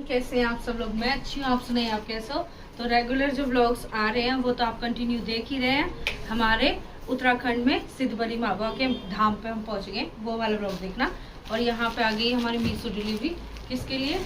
कैसे हैं आप सब लोग। मैं अच्छी हूँ, आप सुनाइए आप कैसे हो। तो रेगुलर जो व्लॉग्स आ रहे हैं वो तो आप कंटिन्यू देख ही रहे हैं। हमारे उत्तराखंड में सिद्ध बली बाबा के धाम पे हम पहुंच गए, वो वाला व्लॉग देखना। और यहाँ पे आ गई हमारी मीशो डिलीवरी। किसके लिए?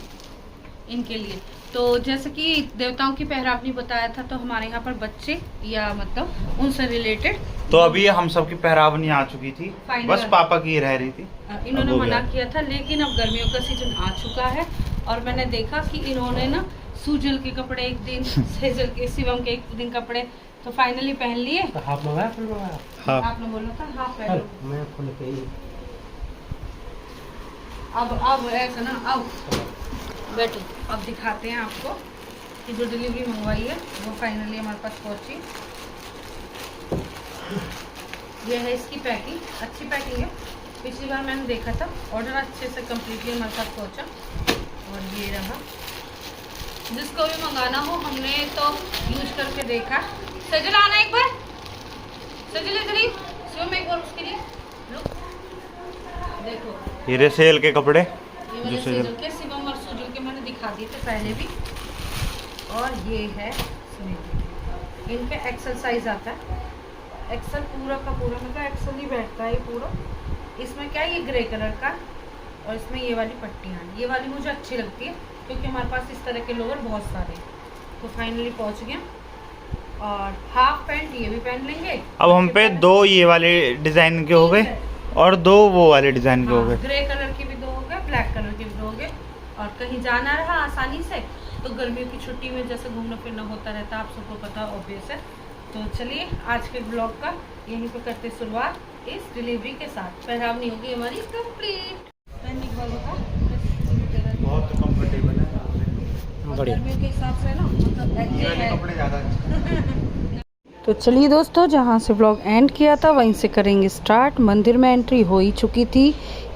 इनके लिए। तो जैसे कि देवताओं की पहरावनी बताया था, तो हमारे यहाँ पर बच्चे या मतलब उनसे रिलेटेड, तो अभी हम सबकी पहरावनी आ चुकी थी, बस पापा की रह रही थी। इन्होंने मना किया था, लेकिन अब गर्मियों का सीजन आ चुका है और मैंने देखा कि इन्होंने ना सुजल के कपड़े एक दिन, सेजल के, शिवम के एक दिन कपड़े तो फाइनली पहन लिए। हाफ मंगाया, फुल मंगाया? हाँ। आपने बोला था हाफ पहन लो। मैं फुल पे ही। अब ऐसा ना, अब बैठो, अब दिखाते हैं आपको कि जो डिलीवरी मंगवाई है वो फाइनली हमारे पास पहुंची। ये है इसकी पैकिंग, अच्छी पैकिंग है। पिछली बार मैंने देखा था, ऑर्डर अच्छे से कम्प्लीटली हमारे पास पहुंचा। और ये रहा, जिसको भी मंगाना हो हमने तो यूज करके देखा। सजल आना एक बार, सजल इधर ही, शिवम एक बार उसके लिए रुक। देखो ये सेल के कपड़े ये जो सेजल के, शिवम और सुजल के मैंने दिखा दिए थे पहले भी। और ये है सुनील, इन पे एक्सल साइज आता है। एक्सल पूरा का पूरा, मतलब एक्सल ही बैठता है पूरा। इसमें क्या है, ये ग्रे कलर का और इसमें ये वाली पट्टियाँ, ये वाली मुझे अच्छी लगती है क्योंकि हमारे पास इस तरह के लोअर बहुत सारे। तो फाइनली पहुंच गए। और हाफ पैंट ये भी पहन लेंगे। अब हम पे दो ये वाले डिजाइन के हो गए और दो वो वाले डिजाइन के हो गए। ग्रे कलर के भी दो हो गए, ब्लैक कलर के भी दो हो गए। और कहीं जाना रहा आसानी से तो गर्मियों की छुट्टी में जैसे घूमना फिरना होता रहता है, आप सबको पता ऑब्वियस है। तो चलिए आज के ब्लॉग का यहीं पे करते शुरुआत इस डिलीवरी के साथ। पहरावनी होगी हमारी कंप्लीट। पहनने के बाद होगा बहुत कंफर्टेबल है, बढ़िया, गर्मियों के हिसाब से ना, मतलब ये वाले कपड़े ज्यादा। तो चलिए दोस्तों, जहाँ से व्लॉग एंड किया था वहीं से करेंगे स्टार्ट। मंदिर में एंट्री हो ही चुकी थी।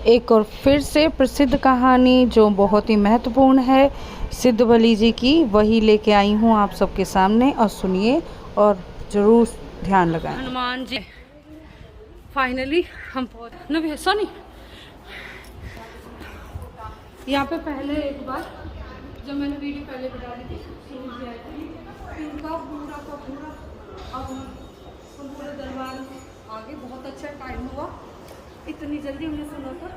एक और फिर से प्रसिद्ध कहानी जो बहुत ही महत्वपूर्ण है सिद्ध बली जी की, वही लेके आई हूँ आप सबके सामने। और सुनिए और ज़रूर ध्यान लगाएं। हनुमान जी फाइनली हम पहुँच न भी सोनी। यहाँ पे पहले एक बार जब मैंने वीडियो पहले बता दी थी, इनका पूरा का पूरा अब पूरे दरबार आगे बहुत अच्छा टाइम हुआ। इतनी जल्दी हमने सुना था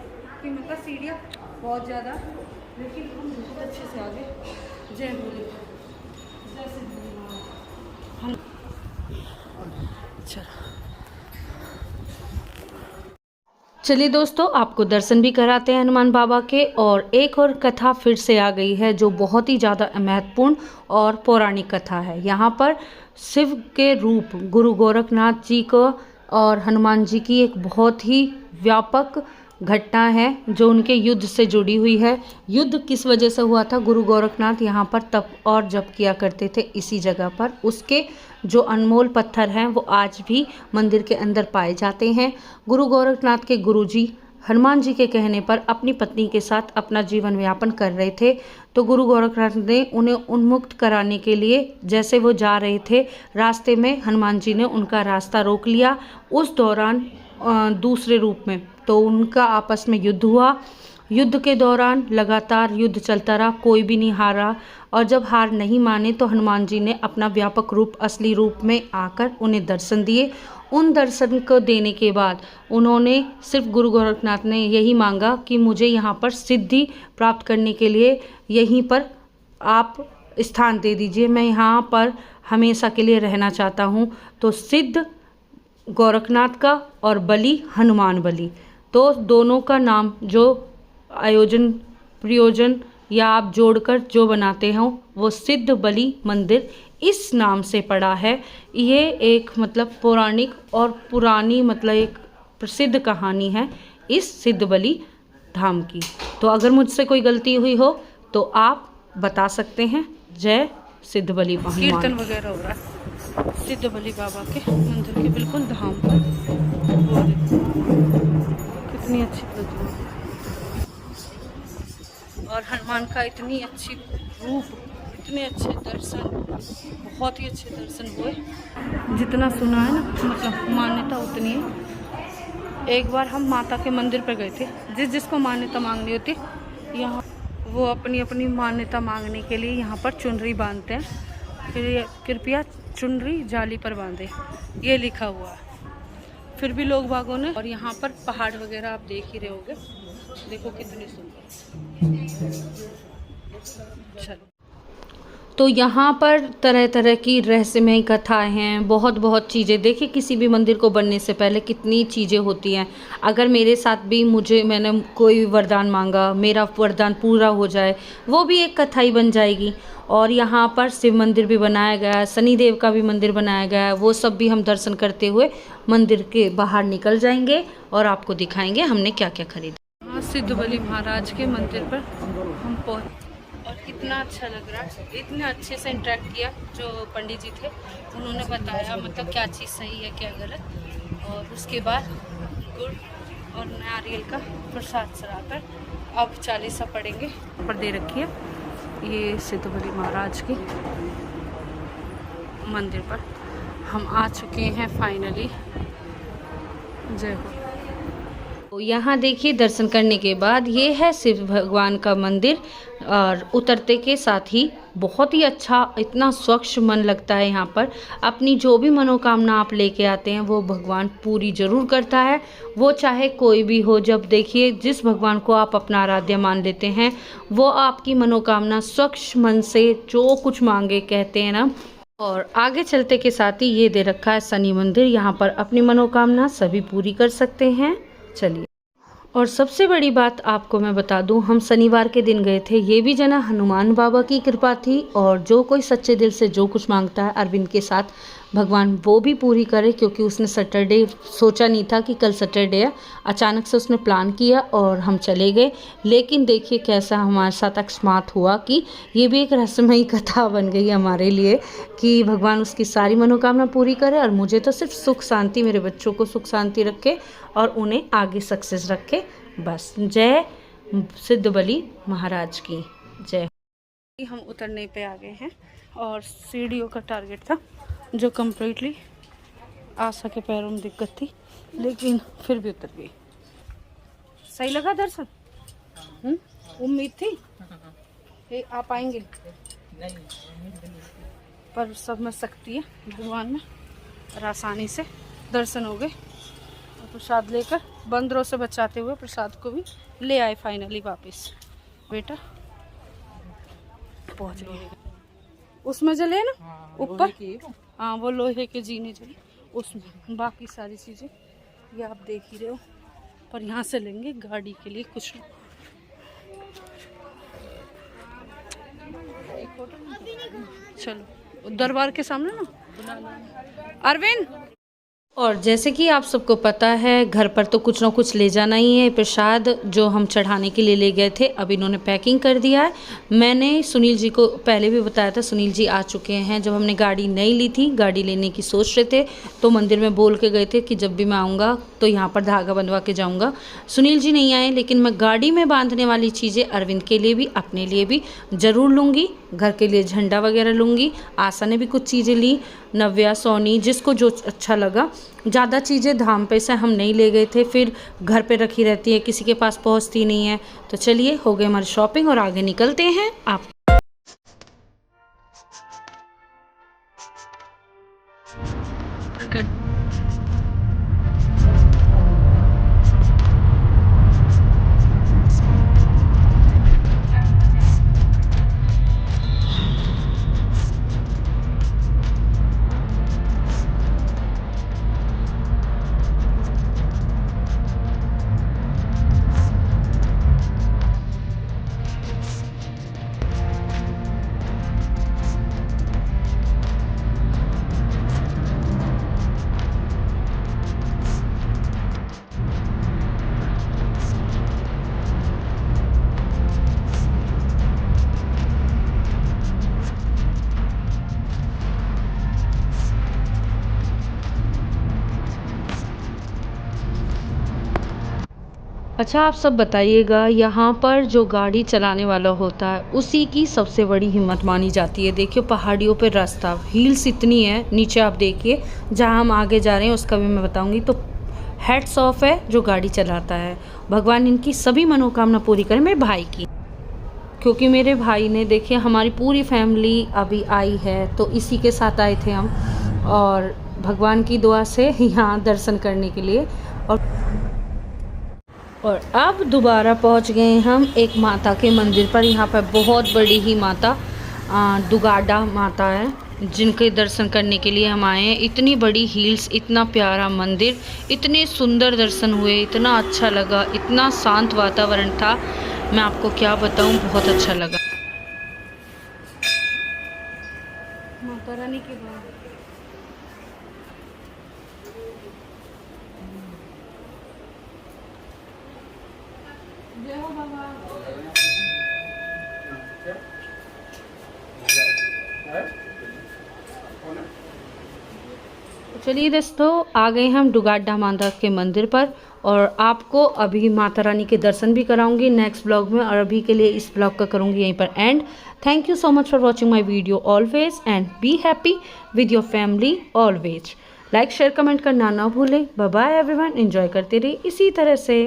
कि मतलब सीढ़ियाँ बहुत ज़्यादा, लेकिन हम बहुत अच्छे से आगे। जय बोले, जय सिद्ध हम। चलिए दोस्तों, आपको दर्शन भी कराते हैं हनुमान बाबा के। और एक और कथा फिर से आ गई है जो बहुत ही ज़्यादा महत्वपूर्ण और पौराणिक कथा है। यहाँ पर शिव के रूप गुरु गोरखनाथ जी को और हनुमान जी की एक बहुत ही व्यापक घटना है जो उनके युद्ध से जुड़ी हुई है। युद्ध किस वजह से हुआ था? गुरु गोरखनाथ यहाँ पर तप और जप किया करते थे इसी जगह पर। उसके जो अनमोल पत्थर हैं वो आज भी मंदिर के अंदर पाए जाते हैं। गुरु गोरखनाथ के गुरुजी हनुमान जी के कहने पर अपनी पत्नी के साथ अपना जीवन यापन कर रहे थे। तो गुरु गोरखनाथ ने उन्हें उन्मुक्त कराने के लिए, जैसे वो जा रहे थे, रास्ते में हनुमान जी ने उनका रास्ता रोक लिया। उस दौरान दूसरे रूप में तो उनका आपस में युद्ध हुआ। युद्ध के दौरान लगातार युद्ध चलता रहा, कोई भी नहीं हारा। और जब हार नहीं माने तो हनुमान जी ने अपना व्यापक रूप, असली रूप में आकर उन्हें दर्शन दिए। उन दर्शन को देने के बाद उन्होंने, सिर्फ गुरु गोरखनाथ ने यही मांगा कि मुझे यहाँ पर सिद्धि प्राप्त करने के लिए यहीं पर आप स्थान दे दीजिए, मैं यहाँ पर हमेशा के लिए रहना चाहता हूँ। तो सिद्ध गोरखनाथ का और बलि हनुमान बलि, तो दोनों का नाम जो आयोजन प्रयोजन या आप जोड़कर जो बनाते हो वो सिद्ध बलि मंदिर इस नाम से पड़ा है। ये एक मतलब पौराणिक और पुरानी मतलब एक प्रसिद्ध कहानी है इस सिद्ध बलि धाम की। तो अगर मुझसे कोई गलती हुई हो तो आप बता सकते हैं। जय सिद्ध बलि हनुमान। कीर्तन वगैरह हो रहा है सिद्ध बलि बाबा के मंदिर के बिल्कुल धाम पर। कितनी अच्छी प्रतिमा और हनुमान का इतनी अच्छी रूप, इतने अच्छे दर्शन, बहुत ही अच्छे दर्शन हुए। जितना सुना है ना, मतलब मान्यता उतनी है। एक बार हम माता के मंदिर पर गए थे, जिसको मान्यता मांगनी होती, यहाँ वो अपनी अपनी मान्यता मांगने के लिए यहाँ पर चुनरी बांधते हैं। फिर कृपया चुनरी जाली पर बांधे, ये लिखा हुआ है। फिर भी लोग बागों ने, और यहाँ पर पहाड़ वगैरह आप देख ही रहे होगे, देखो कितनी सुंदर। चलो, तो यहाँ पर तरह तरह की रहस्यमय कथाएं हैं, बहुत बहुत चीज़ें। देखिए किसी भी मंदिर को बनने से पहले कितनी चीज़ें होती हैं। अगर मेरे साथ भी मैंने कोई वरदान मांगा, मेरा वरदान पूरा हो जाए, वो भी एक कथा ही बन जाएगी। और यहाँ पर शिव मंदिर भी बनाया गया है, शनिदेव का भी मंदिर बनाया गया है। वो सब भी हम दर्शन करते हुए मंदिर के बाहर निकल जाएंगे और आपको दिखाएंगे हमने क्या क्या खरीदा। यहाँ सिद्ध बलि महाराज के मंदिर पर हम पहुँच, और कितना अच्छा लग रहा है। इतने अच्छे से इंटरेक्ट किया जो पंडित जी थे, उन्होंने बताया मतलब क्या चीज़ सही है क्या गलत। और उसके बाद गुड़ और नारियल का प्रसाद चढ़ाकर अब 40 पड़ेंगे पर दे रखी है। ये सिद्ध बलि महाराज के मंदिर पर हम आ चुके हैं फाइनली। जय हो। तो यहाँ देखिए दर्शन करने के बाद ये है शिव भगवान का मंदिर, और उतरते के साथ ही बहुत ही अच्छा, इतना स्वच्छ मन लगता है यहाँ पर। अपनी जो भी मनोकामना आप लेके आते हैं वो भगवान पूरी ज़रूर करता है, वो चाहे कोई भी हो। जब देखिए जिस भगवान को आप अपना आराध्य मान लेते हैं वो आपकी मनोकामना स्वच्छ मन से जो कुछ मांगे, कहते हैं ना। और आगे चलते के साथ ही ये दे रखा है शनि मंदिर, यहाँ पर अपनी मनोकामना सभी पूरी कर सकते हैं। चलिए, और सबसे बड़ी बात आपको मैं बता दूं, हम शनिवार के दिन गए थे। ये भी जना हनुमान बाबा की कृपा थी, और जो कोई सच्चे दिल से जो कुछ मांगता है अरविंद के साथ भगवान वो भी पूरी करे, क्योंकि उसने सैटरडे सोचा नहीं था कि कल सैटरडे है। अचानक से उसने प्लान किया और हम चले गए। लेकिन देखिए कैसा हमारे साथ अकस्मात हुआ कि ये भी एक रहस्यमयी कथा बन गई हमारे लिए कि भगवान उसकी सारी मनोकामना पूरी करे। और मुझे तो सिर्फ सुख शांति, मेरे बच्चों को सुख शांति रखे और उन्हें आगे सक्सेस रखे, बस। जय सिद्ध बलि महाराज की जय। हम उतरने पे आ गए हैं, और सीढ़ियों का टारगेट था जो कम्प्लीटली आशा के पैरों में दिक्कत थी, लेकिन फिर भी उतर गई। सही लगा दर्शन? उम्मीद थी आ पाएंगे, पर सब में शक्ति है भगवान में, और आसानी से दर्शन हो गए। और प्रसाद लेकर बंदरों से बचाते हुए प्रसाद को भी ले आए फाइनली वापस। बेटा पहुंच गए। उसमें जले ना ऊपर, हाँ वो लोहे के जीने जले उसमें। बाकी सारी चीज़ें ये आप देख ही रहे हो, पर यहाँ से लेंगे गाड़ी के लिए कुछ। चलो दरबार के सामने ना अरविंद। और जैसे कि आप सबको पता है घर पर तो कुछ ना कुछ ले जाना ही है। प्रसाद जो हम चढ़ाने के लिए ले गए थे अब इन्होंने पैकिंग कर दिया है। मैंने सुनील जी को पहले भी बताया था, सुनील जी आ चुके हैं। जब हमने गाड़ी नहीं ली थी, गाड़ी लेने की सोच रहे थे, तो मंदिर में बोल के गए थे कि जब भी मैं आऊँगा तो यहाँ पर धागा बंधवा के जाऊँगा। सुनील जी नहीं आए, लेकिन मैं गाड़ी में बांधने वाली चीज़ें अरविंद के लिए भी अपने लिए भी ज़रूर लूँगी। घर के लिए झंडा वगैरह लूँगी। आशा ने भी कुछ चीज़ें ली, नव्या, सोनी, जिसको जो अच्छा लगा। ज़्यादा चीज़ें धाम पे से हम नहीं ले गए थे, फिर घर पे रखी रहती है, किसी के पास पहुंचती नहीं है। तो चलिए हो गई हमारी शॉपिंग और आगे निकलते हैं। आप अच्छा, आप सब बताइएगा, यहाँ पर जो गाड़ी चलाने वाला होता है उसी की सबसे बड़ी हिम्मत मानी जाती है। देखिए पहाड़ियों पे रास्ता, हिल्स इतनी है नीचे, आप देखिए जहाँ हम आगे जा रहे हैं उसका भी मैं बताऊँगी। तो हैट्स ऑफ है जो गाड़ी चलाता है। भगवान इनकी सभी मनोकामना पूरी करें, मेरे भाई की। क्योंकि मेरे भाई ने, देखिए हमारी पूरी फैमिली अभी आई है तो इसी के साथ आए थे हम, और भगवान की दुआ से यहाँ दर्शन करने के लिए। और अब दोबारा पहुँच गए हम एक माता के मंदिर पर। यहाँ पर बहुत बड़ी ही माता दुगाडा माता है, जिनके दर्शन करने के लिए हम आए हैं। इतनी बड़ी हील्स, इतना प्यारा मंदिर, इतने सुंदर दर्शन हुए, इतना अच्छा लगा, इतना शांत वातावरण था, मैं आपको क्या बताऊं, बहुत अच्छा लगा। माता रानी के बाद जय हो बाबा। चलिए दोस्तों, आ गए हम दुगाडा माता के मंदिर पर, और आपको अभी माता रानी के दर्शन भी कराऊंगी नेक्स्ट ब्लॉग में, और अभी के लिए इस ब्लॉग का करूंगी यहीं पर and. Thank you so much for watching my video always, and be happy with your family always. Like share comment करना ना भूलें। बाय बाय एवरीवन, एंजॉय करते रहिए इसी तरह से।